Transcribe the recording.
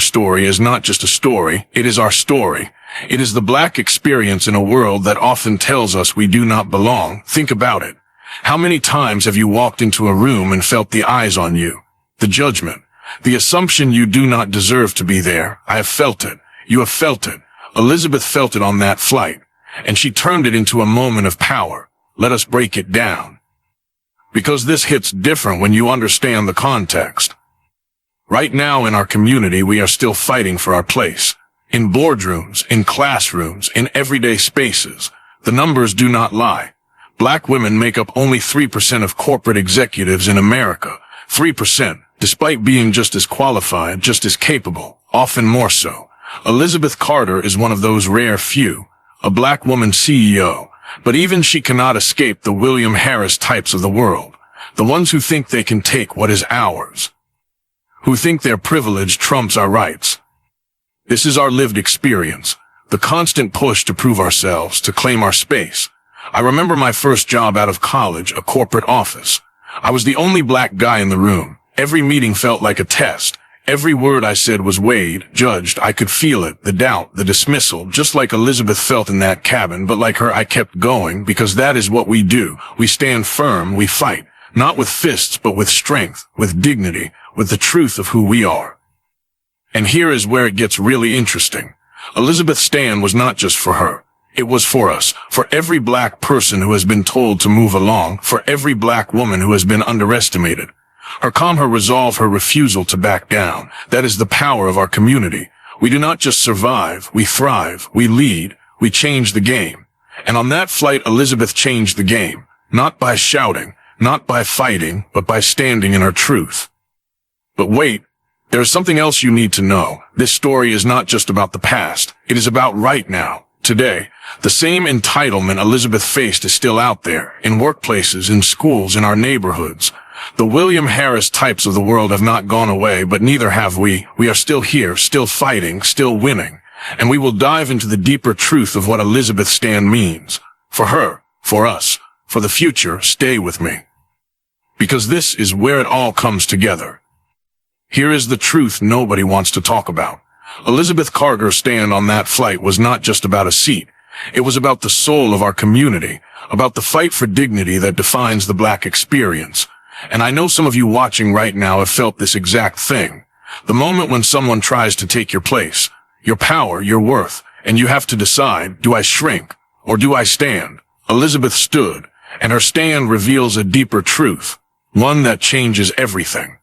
story is not just a story, it is our story. It is the Black experience in a world that often tells us we do not belong. Think about it. How many times have you walked into a room and felt the eyes on you? The judgment. The assumption you do not deserve to be there. I have felt it. You have felt it. Elizabeth felt it on that flight. And she turned it into a moment of power. Let us break it down. Because this hits different when you understand the context. Right now in our community, we are still fighting for our place. In boardrooms, in classrooms, in everyday spaces. The numbers do not lie. Black women make up only 3% of corporate executives in America. 3%, despite being just as qualified, just as capable, often more so. Elizabeth Carter is one of those rare few, a Black woman CEO, but even she cannot escape the William Harris types of the world, the ones who think they can take what is ours, who think their privilege trumps our rights. This is our lived experience, the constant push to prove ourselves, to claim our space. I remember my first job out of college, a corporate office. I was the only Black guy in the room. Every meeting felt like a test. Every word I said was weighed, judged. I could feel it, the doubt, the dismissal, just like Elizabeth felt in that cabin. But like her, I kept going, because that is what we do. We stand firm, we fight, not with fists, but with strength, with dignity, with the truth of who we are. And here is where it gets really interesting. Elizabeth's stand was not just for her. It was for us, for every Black person who has been told to move along, for every Black woman who has been underestimated. Her calm, her resolve, her refusal to back down. That is the power of our community. We do not just survive, we thrive, we lead, we change the game. And on that flight, Elizabeth changed the game. Not by shouting, not by fighting, but by standing in her truth. But wait. There is something else you need to know. This story is not just about the past. It is about right now, today. The same entitlement Elizabeth faced is still out there, in workplaces, in schools, in our neighborhoods. The William Harris types of the world have not gone away, but neither have we. We are still here, still fighting, still winning. And we will dive into the deeper truth of what Elizabeth's stand means. For her, for us, for the future, stay with me. Because this is where it all comes together. Here is the truth nobody wants to talk about. Elizabeth Carter's stand on that flight was not just about a seat. It was about the soul of our community, about the fight for dignity that defines the Black experience. And I know some of you watching right now have felt this exact thing. The moment when someone tries to take your place, your power, your worth, and you have to decide, do I shrink or do I stand? Elizabeth stood, and her stand reveals a deeper truth, one that changes everything.